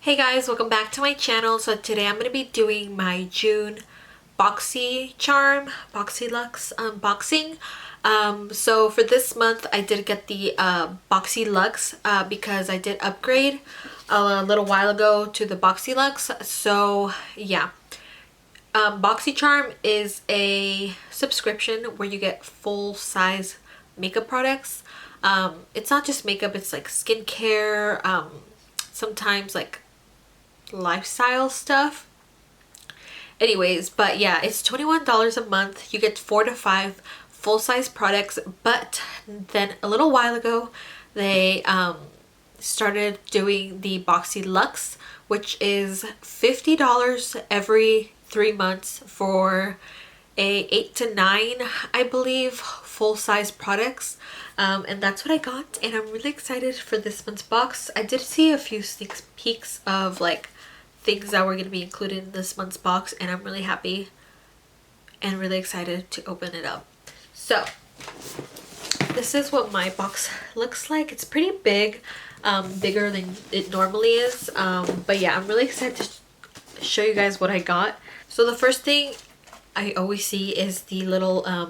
Hey guys, welcome back to my channel. So today I'm going to be doing my June Boxyluxe unboxing. So for this month I did get the Boxyluxe because I did upgrade a little while ago to the Boxyluxe. So yeah, BoxyCharm is a subscription where you get full-size makeup products. It's not just makeup, it's like skincare, sometimes like lifestyle stuff. Anyways, but yeah, it's $21 a month. You get 4 to 5 full-size products, but then a little while ago they started doing the Boxyluxe, which is $50 every 3 months for a 8 to 9, I believe, full-size products. And that's what I got, and I'm really excited for this month's box. I did see a few sneak peeks of like things that were going to be included in this month's box, and I'm really happy and really excited to open it up. So this is what my box looks like. It's pretty big, bigger than it normally is, but yeah, I'm really excited to show you guys what I got. So the first thing I always see is the little I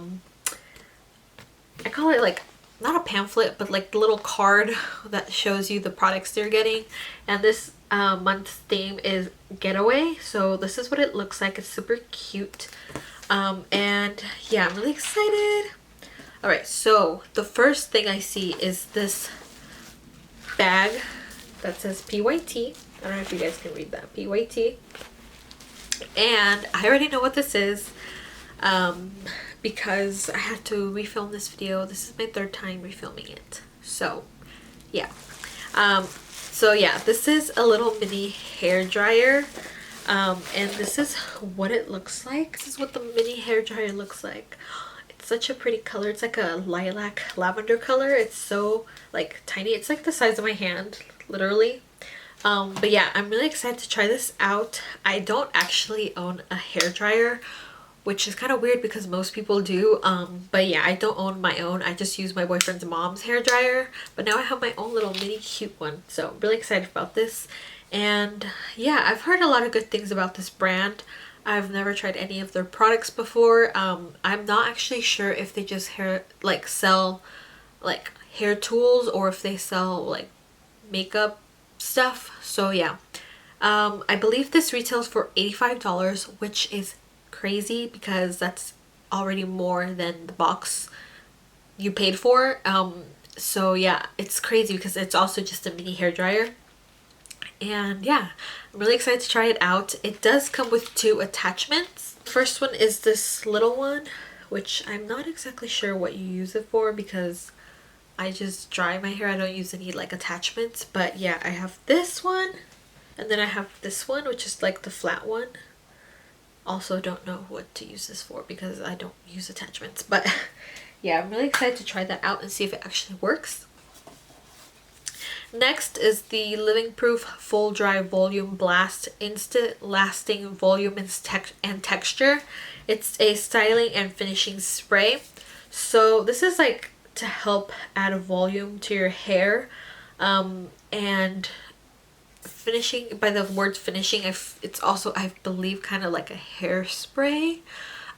call it like not a pamphlet, but like the little card that shows you the products they're getting. And this month's theme is Getaway, so this is what it looks like. It's super cute, and yeah, I'm really excited. All right, so the first thing I see is this bag that says PYT. I don't know if you guys can read that, PYT, and I already know what this is because I had to refilm this video. This is my third time refilming it, so yeah. So yeah, this is a little mini hair dryer, and this is what it looks like. This is what the mini hair dryer looks like. It's such a pretty color. It's like a lilac lavender color. It's so like tiny. It's like the size of my hand, literally. But yeah, I'm really excited to try this out. I don't actually own a hair dryer, which is kind of weird because most people do. But yeah, I don't own my own. I just use my boyfriend's mom's hair dryer, but now I have my own little mini cute one, so I'm really excited about this. And yeah, I've heard a lot of good things about this brand. I've never tried any of their products before. I'm not actually sure if they just sell like hair tools or if they sell like makeup stuff. So yeah, I believe this retails for $85, which is crazy because that's already more than the box you paid for. So yeah, it's crazy because it's also just a mini hair dryer. And yeah, I'm really excited to try it out. It does come with 2 attachments. The first one is this little one, which I'm not exactly sure what you use it for because I just dry my hair. I don't use any like attachments, but yeah, I have this one, and then I have this one, which is like the flat one. Also don't know what to use this for because I don't use attachments, but yeah, I'm really excited to try that out and see if it actually works. Next is the Living Proof Full Dry Volume Blast Instant Lasting Volume and Texture. It's a styling and finishing spray. So this is like to help add a volume to your hair, and finishing, by the word finishing, it's also, I believe, kind of like a hairspray.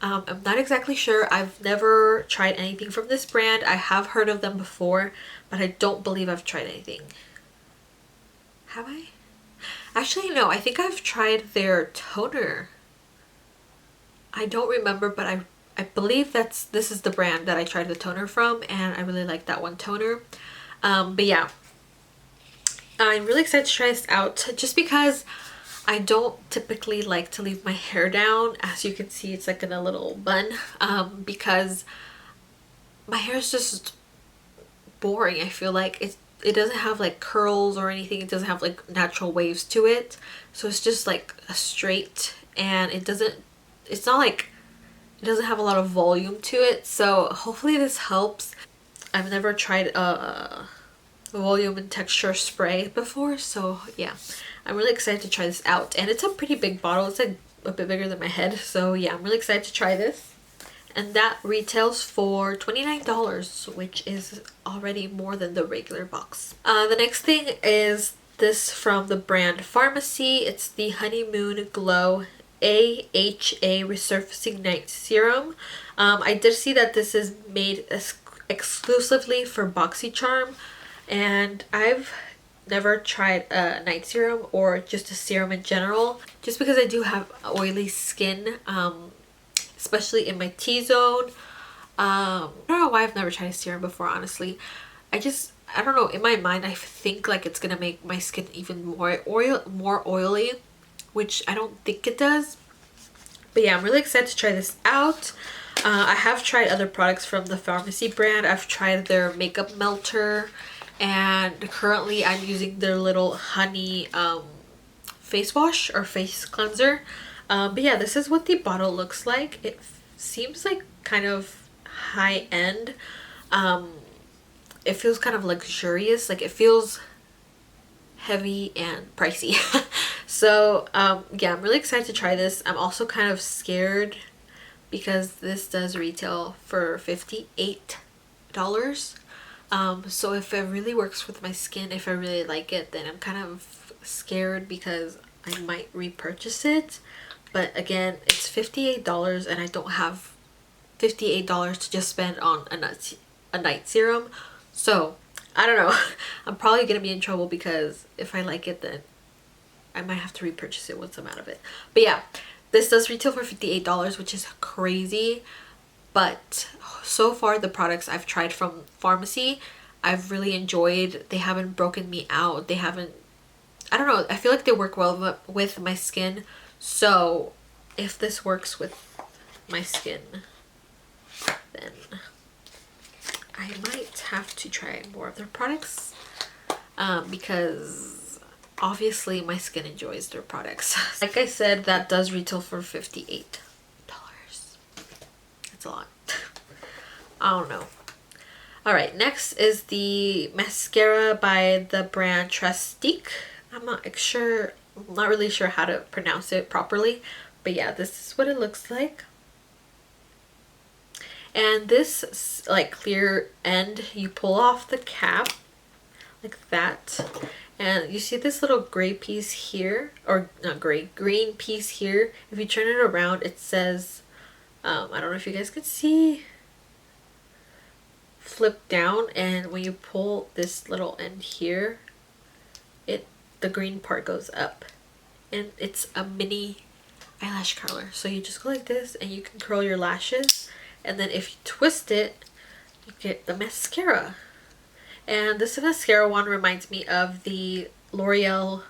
I'm not exactly sure. I've never tried anything from this brand. I have heard of them before, but I don't believe I've tried anything. Have I? Actually, no. I think I've tried their toner. I don't remember, but I believe this is the brand that I tried the toner from, and I really like that one toner. But yeah, I'm really excited to try this out just because I don't typically like to leave my hair down. As you can see, it's like in a little bun, because my hair is just boring. I feel like it doesn't have like curls or anything. It doesn't have like natural waves to it. So it's just like a straight, and it doesn't have a lot of volume to it. So hopefully this helps. I've never tried a volume and texture spray before, so yeah, I'm really excited to try this out. And it's a pretty big bottle. It's like a bit bigger than my head, so yeah, I'm really excited to try this. And that retails for $29, which is already more than the regular box. The next thing is this from the brand Pharmacy. It's the Honeymoon Glow AHA Resurfacing Night Serum. I did see that this is made exclusively for BoxyCharm, and I've never tried a night serum or just a serum in general, just because I do have oily skin, especially in my T-zone. I don't know why I've never tried a serum before, honestly. I don't know, in my mind I think like it's gonna make my skin even more oily, which I don't think it does. But yeah, I'm really excited to try this out. I have tried other products from the Pharmacy brand. I've tried their makeup melter, and currently I'm using their little honey face wash or face cleanser. But yeah, this is what the bottle looks like. It seems like kind of high end. It feels kind of luxurious, like it feels heavy and pricey. So yeah, I'm really excited to try this. I'm also kind of scared because this does retail for $58. So if it really works with my skin, if I really like it, then I'm kind of scared because I might repurchase it. But again, it's $58 and I don't have $58 to just spend on a night serum. So I don't know. I'm probably gonna be in trouble because if I like it, then I might have to repurchase it once I'm out of it. But yeah, this does retail for $58, which is crazy. But so far the products I've tried from Pharmacy, I've really enjoyed. They haven't broken me out. They haven't, I don't know, I feel like they work well with my skin. So if this works with my skin, then I might have to try more of their products, because obviously my skin enjoys their products. Like I said, that does retail for $58. That's a lot. I don't know. Alright, next is the mascara by the brand Trustique. I'm not really sure how to pronounce it properly, but yeah, this is what it looks like. And this like clear end, you pull off the cap like that, and you see this little gray piece here, or not gray, green piece here. If you turn it around, it says, I don't know if you guys can see, flip down, and when you pull this little end here, the green part goes up, and it's a mini eyelash curler. So you just go like this and you can curl your lashes, and then if you twist it, you get the mascara. And this mascara one reminds me of the L'Oreal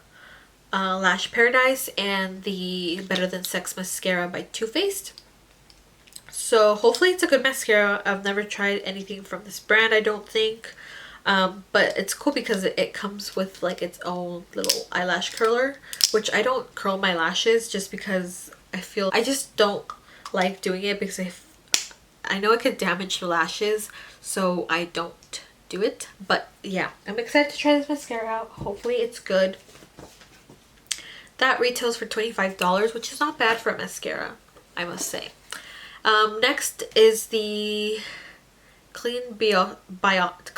Lash Paradise and the Better Than Sex mascara by Too Faced. So hopefully it's a good mascara. I've never tried anything from this brand, I don't think. But it's cool because it comes with like its own little eyelash curler, which I don't curl my lashes just because I just don't like doing it, because I know it could damage the lashes, so I don't do it. But yeah, I'm excited to try this mascara out. Hopefully it's good. That retails for $25, which is not bad for a mascara, I must say. Next is the Clean Biotic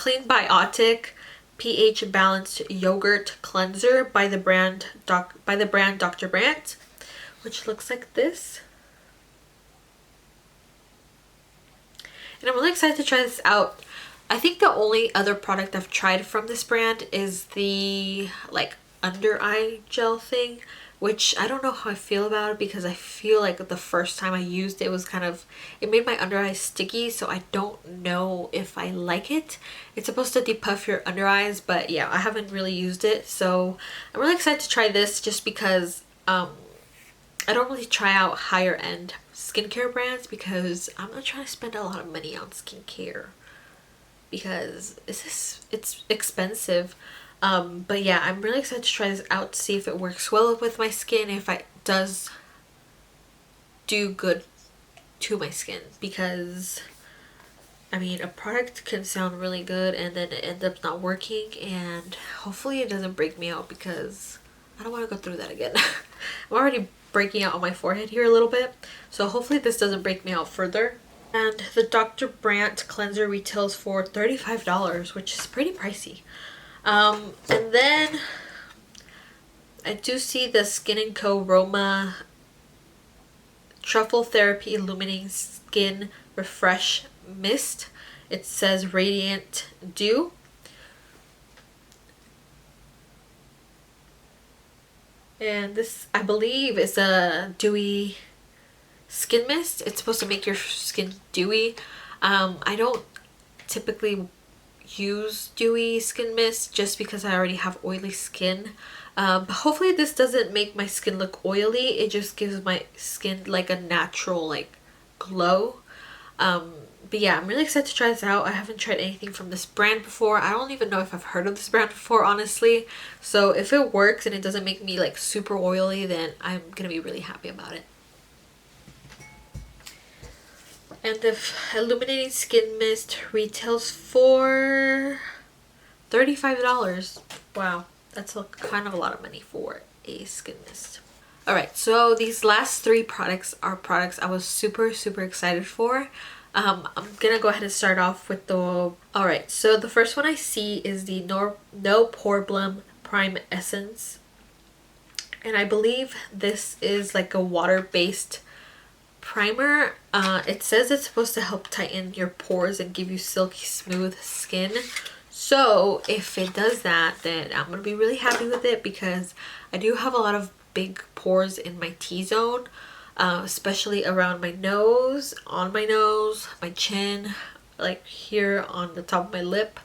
pH Balanced Yogurt Cleanser by the brand Dr. Brandt, which looks like this. And I'm really excited to try this out. I think the only other product I've tried from this brand is the like under eye gel thing, which I don't know how I feel about it, because I feel like the first time I used it was it made my under eyes sticky, so I don't know if I like it. It's supposed to depuff your under eyes, but yeah, I haven't really used it, so I'm really excited to try this just because I don't really try out higher end skincare brands, because I'm not trying to spend a lot of money on skincare because it's expensive. But yeah, I'm really excited to try this out to see if it works well with my skin, if it does do good to my skin, because I mean, a product can sound really good and then it ends up not working, and hopefully it doesn't break me out, because I don't want to go through that again. I'm already breaking out on my forehead here a little bit, so hopefully this doesn't break me out further. And the Dr. Brandt cleanser retails for $35, which is pretty pricey. And then I do see the Skin & Co. Roma Truffle Therapy Illuminating Skin Refresh Mist. It says Radiant Dew. And this, I believe, is a dewy skin mist. It's supposed to make your skin dewy. I don't typically use dewy skin mist just because I already have oily skin. But hopefully this doesn't make my skin look oily. It just gives my skin like a natural like glow. But yeah, I'm really excited to try this out. I haven't tried anything from this brand before. I don't even know if I've heard of this brand before, honestly. So if it works and it doesn't make me like super oily, then I'm gonna be really happy about it. And the Illuminating Skin Mist retails for $35. Wow, that's kind of a lot of money for a skin mist. Alright, so these last three products are products I was super excited for. I'm gonna go ahead and start off with the... Alright, so the first one I see is the No Problem Prime Essence. And I believe this is like a water-based primer. It says it's supposed to help tighten your pores and give you silky smooth skin. So if it does that, then I'm gonna be really happy with it because I do have a lot of big pores in my T-zone, especially around my nose, on my nose, my chin, like here on the top of my lip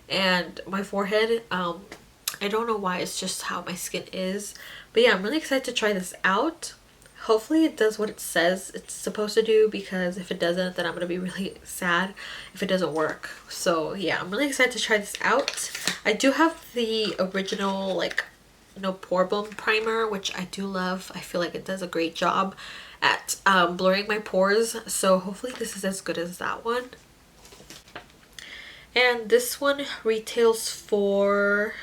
and my forehead. I don't know why, it's just how my skin is. But yeah, I'm really excited to try this out. Hopefully it does what it says it's supposed to do, because if it doesn't, then I'm gonna be really sad if it doesn't work. So yeah, I'm really excited to try this out. I do have the original like No Problem primer, which I do love. I feel like it does a great job at blurring my pores. So hopefully this is as good as that one. And this one retails for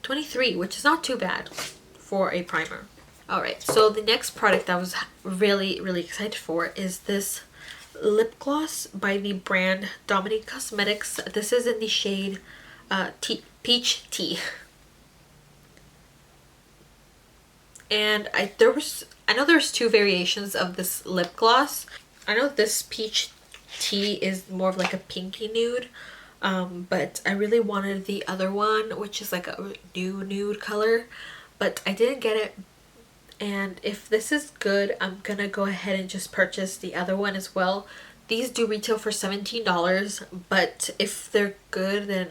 $23, which is not too bad for a primer. Alright, so the next product I was really excited for is this lip gloss by the brand Dominique Cosmetics. This is in the shade Peach Tea. And I know there's two variations of this lip gloss. I know this Peach Tea is more of like a pinky nude. But I really wanted the other one, which is like a nude color, but I didn't get it. And if this is good, I'm gonna go ahead and just purchase the other one as well. These do retail for $17, but if they're good, then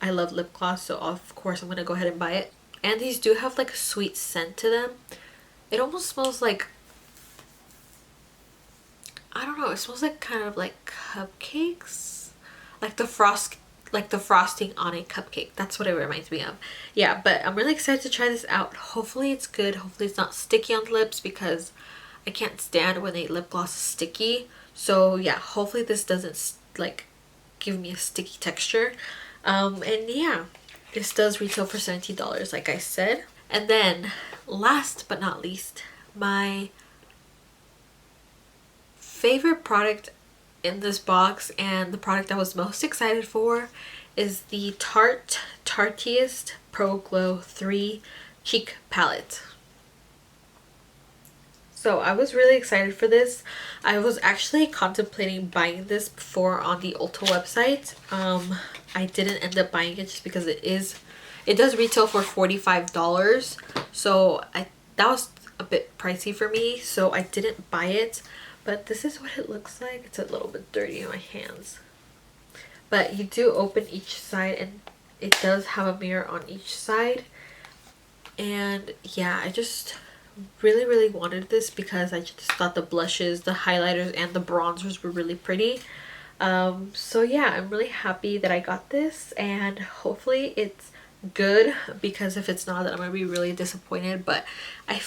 I love lip gloss, so of course I'm gonna go ahead and buy it. And these do have like a sweet scent to them. It almost smells like, I don't know, it smells like kind of like cupcakes, like the frosting on a cupcake. That's what it reminds me of. Yeah, but I'm really excited to try this out. Hopefully it's good. Hopefully it's not sticky on the lips, because I can't stand when a lip gloss is sticky. So yeah, hopefully this doesn't like give me a sticky texture. And yeah, this does retail for $17, like I said. And then last but not least, my favorite product in this box, and the product I was most excited for, is the Tarteist Pro Glow 3 Cheek Palette. So I was really excited for this. I was actually contemplating buying this before on the Ulta website. I didn't end up buying it just because it does retail for $45. So that was a bit pricey for me, so I didn't buy it. But this is what it looks like. It's a little bit dirty in my hands. But you do open each side, and it does have a mirror on each side. And yeah, I just really wanted this because I just thought the blushes, the highlighters, and the bronzers were really pretty. So yeah, I'm really happy that I got this, and hopefully it's good, because if it's not, then I'm gonna be really disappointed. But I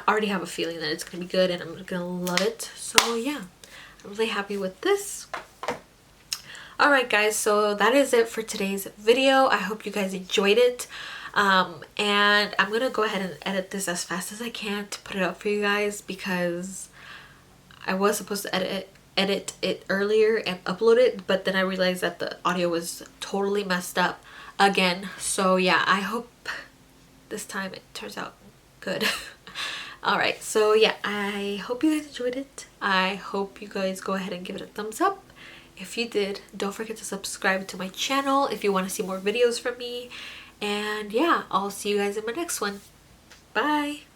already have a feeling that it's gonna be good and I'm gonna love it. So yeah, I'm really happy with this. Alright guys, so that is it for today's video. I hope you guys enjoyed it. And I'm gonna go ahead and edit this as fast as I can to put it up for you guys, because I was supposed to edit it earlier and upload it, but then I realized that the audio was totally messed up again. So yeah, I hope this time it turns out good. Alright, so yeah, I hope you guys enjoyed it. I hope you guys go ahead and give it a thumbs up. If you did, don't forget to subscribe to my channel if you want to see more videos from me. And yeah, I'll see you guys in my next one. Bye!